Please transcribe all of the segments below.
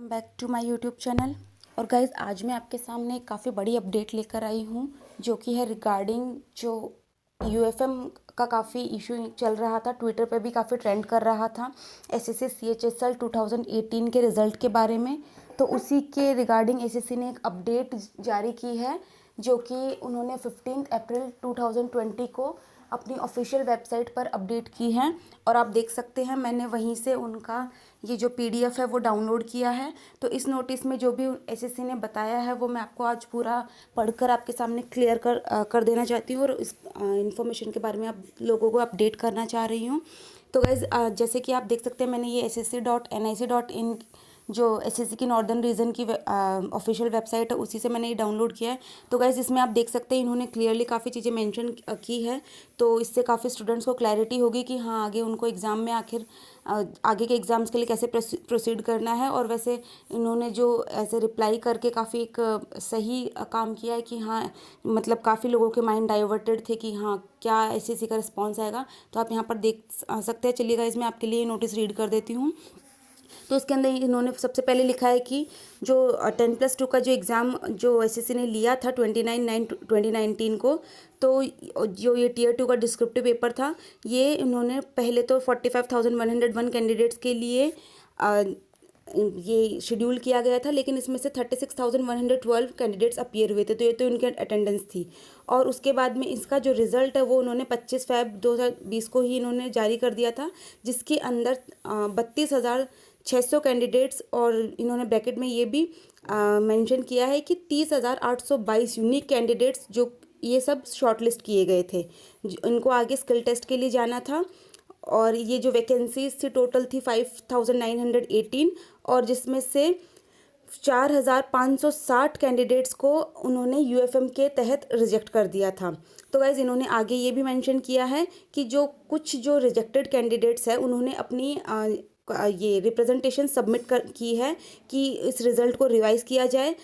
Back to my YouTube channel. और guys, आज मैं आपके सामने काफ़ी बड़ी अपडेट लेकर आई हूँ, जो कि है रिगार्डिंग जो यूएफएम का काफ़ी इशू चल रहा था, ट्विटर पे भी काफ़ी ट्रेंड कर रहा था एसएससी सीएचएसएल 2018 के रिज़ल्ट के बारे में। तो उसी के रिगार्डिंग एसएससी ने एक अपडेट जारी की है, जो कि उन्होंने 15 अप्रैल 2020 को अपनी ऑफिशियल वेबसाइट पर अपडेट की है। और आप देख सकते हैं, मैंने वहीं से उनका ये जो पीडीएफ है वो डाउनलोड किया है। तो इस नोटिस में जो भी एसएससी ने बताया है वो मैं आपको आज पूरा पढ़कर आपके सामने क्लियर कर देना चाहती हूँ, और इस इन्फॉर्मेशन के बारे में आप लोगों को अपडेट करना चाह रही हूँ। तो गाइज़, जैसे कि आप देख सकते हैं, मैंने ये ssc.nic.in जो एसएससी की नॉर्दर्न रीजन की ऑफिशियल वेबसाइट है, उसी से मैंने ये डाउनलोड किया है। तो गाइज़, इसमें आप देख सकते हैं, इन्होंने क्लियरली काफ़ी चीज़ें मेंशन की है। तो इससे काफ़ी स्टूडेंट्स को क्लैरिटी होगी कि हाँ, आगे उनको एग्ज़ाम में आखिर आगे के एग्ज़ाम्स के लिए कैसे प्रोसीड करना है। और वैसे इन्होंने जो ऐसे रिप्लाई करके काफ़ी एक सही काम किया है कि हाँ, मतलब काफ़ी लोगों के माइंड डाइवर्टेड थे कि हाँ, क्या एसएससी का रिस्पॉन्स आएगा। तो आप यहाँ पर देख सकते हैं। चलिए गाइज़, मैं आपके लिए नोटिस रीड कर देती हूँ। तो उसके अंदर इन्होंने सबसे पहले लिखा है कि जो 10+2 का जो एग्ज़ाम जो एसएससी ने लिया था 29/9/2019 को, तो जो ये टियर 2 का डिस्क्रिप्टिव पेपर था, ये इन्होंने पहले तो 45,101 कैंडिडेट्स के लिए ये शेड्यूल किया गया था, लेकिन इसमें से 36,112 कैंडिडेट्स अपीयर हुए थे। तो ये तो इनकी अटेंडेंस थी। और उसके बाद में इसका जो रिज़ल्ट है वो उन्होंने 25 फ़रवरी 2020 को ही इन्होंने जारी कर दिया था, जिसके अंदर 32,600 कैंडिडेट्स, और इन्होंने ब्रैकेट में ये भी मेंशन किया है कि 30,822 यूनिक कैंडिडेट्स, जो ये सब शॉर्टलिस्ट किए गए थे, इनको आगे स्किल टेस्ट के लिए जाना था। और ये जो वैकेंसीज थी टोटल थी 5,918, और जिसमें से 4,560 कैंडिडेट्स को उन्होंने यूएफएम के तहत रिजेक्ट कर दिया था। तो गाइज़, इन्होंने आगे ये भी मेंशन किया है कि जो कुछ जो रिजेक्टेड कैंडिडेट्स हैं, उन्होंने अपनी ये रिप्रेजेंटेशन सबमिट की है कि इस रिज़ल्ट को रिवाइज़ किया जाए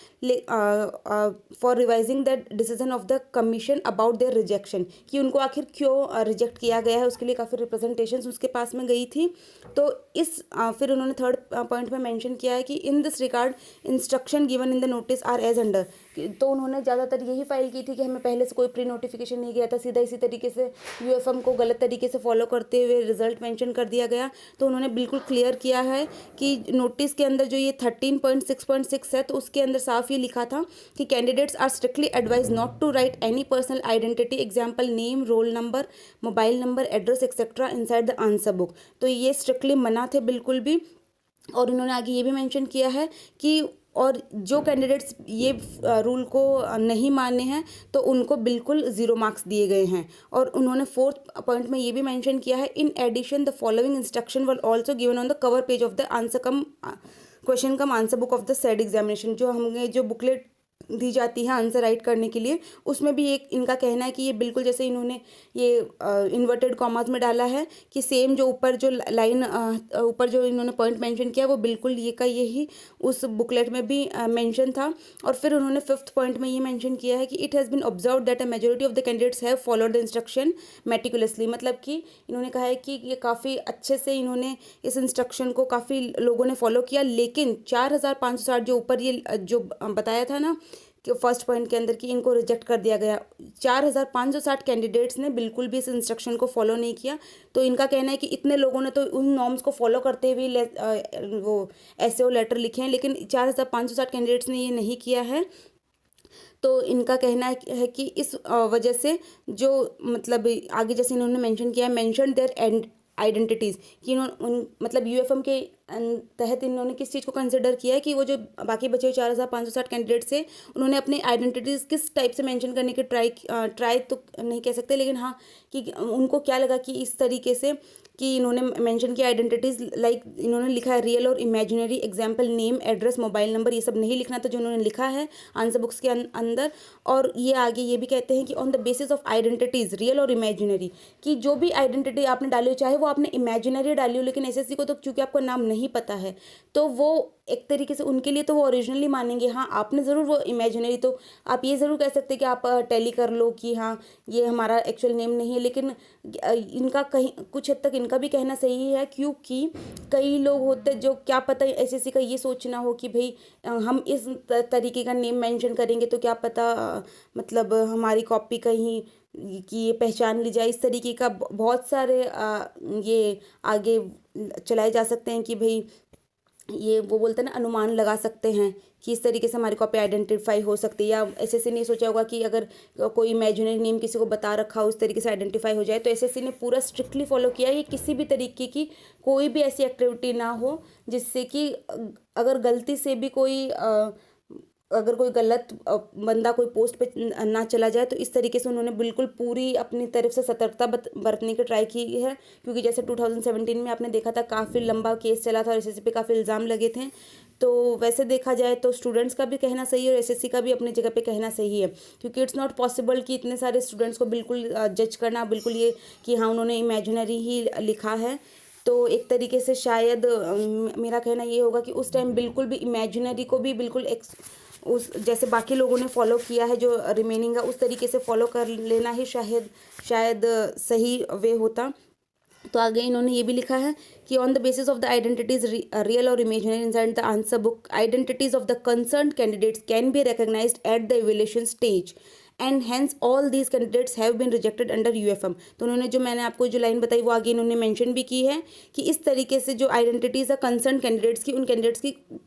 for revising the decision of the commission about their rejection, कि उनको आखिर क्यों रिजेक्ट किया गया है, उसके लिए काफ़ी रिप्रेजेंटेशंस उसके पास में गई थी। तो इस फिर उन्होंने थर्ड पॉइंट में मेंशन किया है कि in this regard instruction given in the notice are as under. तो उन्होंने ज़्यादातर यही फाइल की थी कि हमें पहले से कोई प्री नोटिफिकेशन नहीं गया था, सीधा इसी तरीके से यूएफएम को गलत तरीके से फॉलो करते हुए रिजल्ट मेंशन कर दिया गया। तो उन्होंने बिल्कुल क्लियर किया है कि नोटिस के अंदर जो ये 13.6.6 है, तो उसके अंदर साफ ये लिखा था कि candidates are strictly advise not to write any personal identity, example name, roll number, mobile number, address etcetera inside the answer book. तो ये स्ट्रिक्टली मना थे बिल्कुल भी। और उन्होंने आगे ये भी मेंशन किया है कि और जो कैंडिडेट्स ये रूल को नहीं माने हैं, तो उनको बिल्कुल 0 मार्क्स दिए गए हैं। और उन्होंने फोर्थ पॉइंट में ये भी मेंशन किया है, in addition the following instruction were also given on the cover page of the answer cum question cum answer book of the said examination. जो हमें जो बुकलेट दी जाती है आंसर राइट करने के लिए, उसमें भी एक इनका कहना है कि ये बिल्कुल जैसे इन्होंने ये इन्वर्टेड कॉमास में डाला है कि सेम जो ऊपर जो लाइन ऊपर जो इन्होंने पॉइंट मेंशन किया, वो बिल्कुल ये का यही उस बुकलेट में भी मेंशन था। और फिर उन्होंने फिफ्थ पॉइंट में ये मेंशन किया है कि it has been observe that a majority of the candidates have followed the instruction meticulously. मतलब कि इन्होंने कहा है कि ये काफ़ी अच्छे से इन्होंने इस इंस्ट्रक्शन को काफ़ी लोगों ने फॉलो किया, लेकिन 4,560 जो ऊपर ये जो बताया था ना कि फर्स्ट पॉइंट के अंदर कि इनको रिजेक्ट कर दिया गया, 4,560 कैंडिडेट्स ने बिल्कुल भी इस इंस्ट्रक्शन को फॉलो नहीं किया। तो इनका कहना है कि इतने लोगों ने तो उन नॉर्म्स को फॉलो करते हुए वो एसएओ लेटर लिखे हैं, लेकिन 4,560 कैंडिडेट्स ने ये नहीं किया है। तो इनका कहना है कि इस वजह से जो मतलब आगे जैसे इन्होंने मेंशन किया है, मेंशन देयर आइडेंटिटीज़, कि मतलब यूएफएम के तहत इन्होंने किस चीज़ को कंसिडर किया है कि वो जो बाकी बचे 4,560 कैंडिडेट से, उन्होंने अपनी आइडेंटिटीज़ किस टाइप से मेंशन करने की ट्राई तो नहीं कह सकते, लेकिन हाँ कि उनको क्या लगा कि इस तरीके से कि इन्होंने मेंशन किया आइडेंटिटीज़, लाइक इन्होंने लिखा है रियल और imaginary, example name, address, mobile number, ये सब नहीं लिखना था जो उन्होंने लिखा है आंसर बुक्स के अंदर। और ये आगे ये भी कहते हैं कि on the basis of identities real और इमेजिनरी, कि जो भी आइडेंटिटी आपने डाली हो, चाहे वो आपने इमेजिनरी डाली हो, लेकिन एसएससी को तो चूँकि आपको नाम नहीं पता है, तो वो एक तरीके से उनके लिए तो वो ओरिजिनली मानेंगे। हाँ, आपने ज़रूर वो इमेजिनरी, तो आप ये ज़रूर कह सकते हैं कि आप टैली कर लो कि हाँ ये हमारा एक्चुअल नेम नहीं है, लेकिन इनका कहीं कुछ हद तक इनका भी कहना सही है, क्योंकि कई लोग होते हैं जो क्या पता एसएससी का ये सोचना हो कि भाई हम इस तरीके का नेम मेंशन करेंगे तो क्या पता मतलब हमारी कॉपी कहीं कि ये पहचान ली जाए, इस तरीके का बहुत सारे ये आगे चलाए जा सकते हैं कि भाई ये वो बोलते हैं ना, अनुमान लगा सकते हैं कि इस तरीके से हमारी कॉपी आइडेंटिफाई हो सकती है। या एसएससी ने सोचा होगा कि अगर कोई इमेजिनरी नेम किसी को बता रखा हो उस तरीके से आइडेंटिफाई हो जाए, तो एसएससी ने पूरा स्ट्रिक्टली फॉलो किया है कि किसी भी तरीके की कोई भी ऐसी एक्टिविटी ना हो जिससे कि अगर गलती से भी कोई अगर कोई गलत बंदा कोई पोस्ट पे ना चला जाए, तो इस तरीके से उन्होंने बिल्कुल पूरी अपनी तरफ से सतर्कता बरतने की ट्राई की है। क्योंकि जैसे 2017 में आपने देखा था काफ़ी लंबा केस चला था और एसएससी पे काफ़ी इल्ज़ाम लगे थे। तो वैसे देखा जाए तो स्टूडेंट्स का भी कहना सही है और एसएससी का भी अपनी जगह पे कहना सही है, क्योंकि इट्स नॉट पॉसिबल कि इतने सारे स्टूडेंट्स को बिल्कुल जज करना, बिल्कुल ये कि हाँ उन्होंने इमेजिनरी ही लिखा है। तो एक तरीके से शायद मेरा कहना ये होगा कि उस टाइम बिल्कुल भी इमेजिनरी को भी बिल्कुल उस जैसे बाकी लोगों ने फॉलो किया है जो रिमेनिंग है उस तरीके से फॉलो कर लेना ही शायद सही वे होता। तो आगे इन्होंने ये भी लिखा है कि on the basis of the identities real और imaginary inside the answer book, identities of the concern candidates can be recognised at the evaluation stage and hence all these candidates have been rejected under UFM. तो उन्होंने जो मैंने आपको जो line बताई वो आगे इन्होंने मेंशन भी की है कि इस तरीके से जो आइडेंटिटीज़ है कंसर्न कैंडिडेट्स की, उन कैंडिडेट्स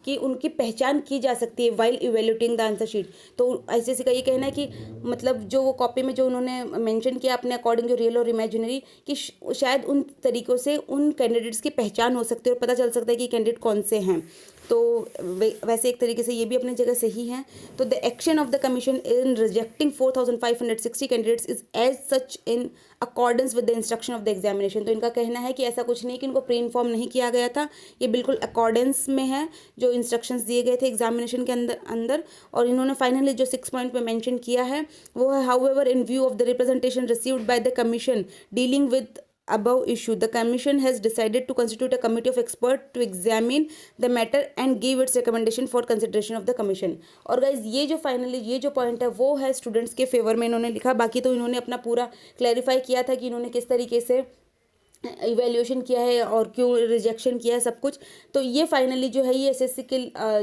की उनकी पहचान की जा सकती है while evaluating the answer sheet. तो एसएससी का ये कहना है कि मतलब जो वो कॉपी में जो उन्होंने मेंशन किया अपने अकॉर्डिंग जो रियल और इमेजिनरी, कि शायद उन तरीक़ों से उन कैंडिडेट्स की पहचान हो सकती है और पता चल सकता है कि कैंडिडेट कौन से हैं। तो वैसे एक तरीके से ये भी अपनी जगह सही है। तो the action of the commission in rejecting 4560 candidates is as such in accordance with the instruction of the examination. तो इनका कहना है कि ऐसा कुछ नहीं कि इनको प्री इन्फॉर्म नहीं किया गया था, ये बिल्कुल अकॉर्डेंस में है जो इंस्ट्रक्शंस दिए गए थे एग्जामिनेशन के अंदर। और इन्होंने फाइनली जो 6 पॉइंट में मेंशन किया है वो है, however in view of the representation received by the commission dealing with above issue, the commission has decided to constitute a committee of experts to examine the matter and give its recommendation for consideration of the commission। और guys ये जो finally ये जो point है वो है students के favour में इन्होंने लिखा। बाकी तो इन्होंने अपना पूरा क्लैरिफाई किया था कि इन्होंने किस तरीके से इवैल्यूएशन किया है और क्यों रिजेक्शन किया है सब कुछ। तो ये फाइनली जो है ये एसएससी के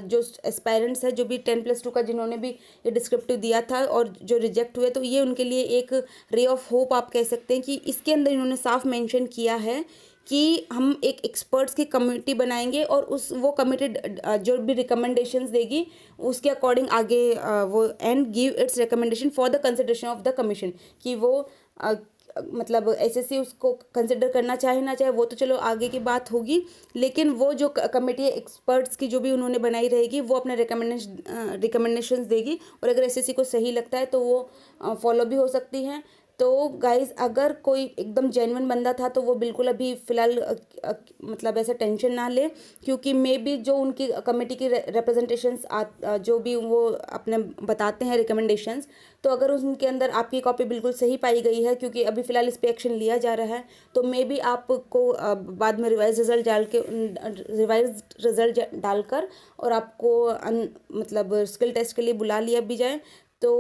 जो एस्पायरेंट्स है जो भी 10+2 का जिन्होंने भी ये डिस्क्रिप्टिव दिया था और जो रिजेक्ट हुए, तो ये उनके लिए एक रे ऑफ होप आप कह सकते हैं कि इसके अंदर इन्होंने साफ मेंशन किया है कि हम एक एक्सपर्ट्स की कमेटी बनाएंगे और वो कमेटी जो भी रिकमेंडेशंस देगी उसके अकॉर्डिंग आगे वो and give its recommendation for the consideration of the commission. कि वो मतलब एसएससी उसको कंसिडर करना चाहे ना चाहे वो तो चलो आगे की बात होगी, लेकिन वो जो कमेटी एक्सपर्ट्स की जो भी उन्होंने बनाई रहेगी वो अपने रिकमेंडेशंस देगी और अगर एसएससी को सही लगता है तो वो फॉलो भी हो सकती हैं। तो गाइज़ अगर कोई एकदम जेन्युइन बंदा था तो वो बिल्कुल अभी फ़िलहाल मतलब ऐसा टेंशन ना ले, क्योंकि मे बी जो उनकी कमेटी की रिप्रेजेंटेशंस जो भी वो अपने बताते हैं रिकमेंडेशंस, तो अगर उनके अंदर आपकी कॉपी बिल्कुल सही पाई गई है, क्योंकि अभी फ़िलहाल इस पर एक्शन लिया जा रहा है, तो मे बी आपको बाद में रिवाइज रिज़ल्ट डालकर और आपको मतलब स्किल टेस्ट के लिए बुला लिया भी जाए। तो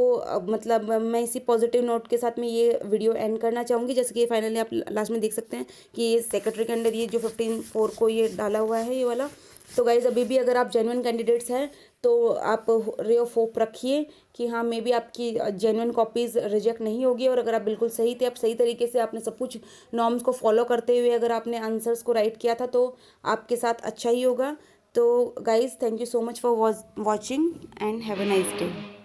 मतलब मैं इसी पॉजिटिव नोट के साथ में ये वीडियो एंड करना चाहूँगी। जैसे कि फाइनली आप लास्ट में देख सकते हैं कि ये सेक्रेटरी के अंदर ये जो 15/4 को ये डाला हुआ है ये वाला। तो गाइज़ अभी भी अगर आप जेन्युइन कैंडिडेट्स हैं तो आप रे ऑफ होप रखिए कि हाँ मे बी आपकी जेन्युइन कॉपीज़ रिजेक्ट नहीं होगी। और अगर आप बिल्कुल सही थे, आप सही तरीके से आपने सब कुछ नॉर्म्स को फॉलो करते हुए अगर आपने आंसर्स को राइट किया था तो आपके साथ अच्छा ही होगा। तो guys thank you so much for watching and have a nice day.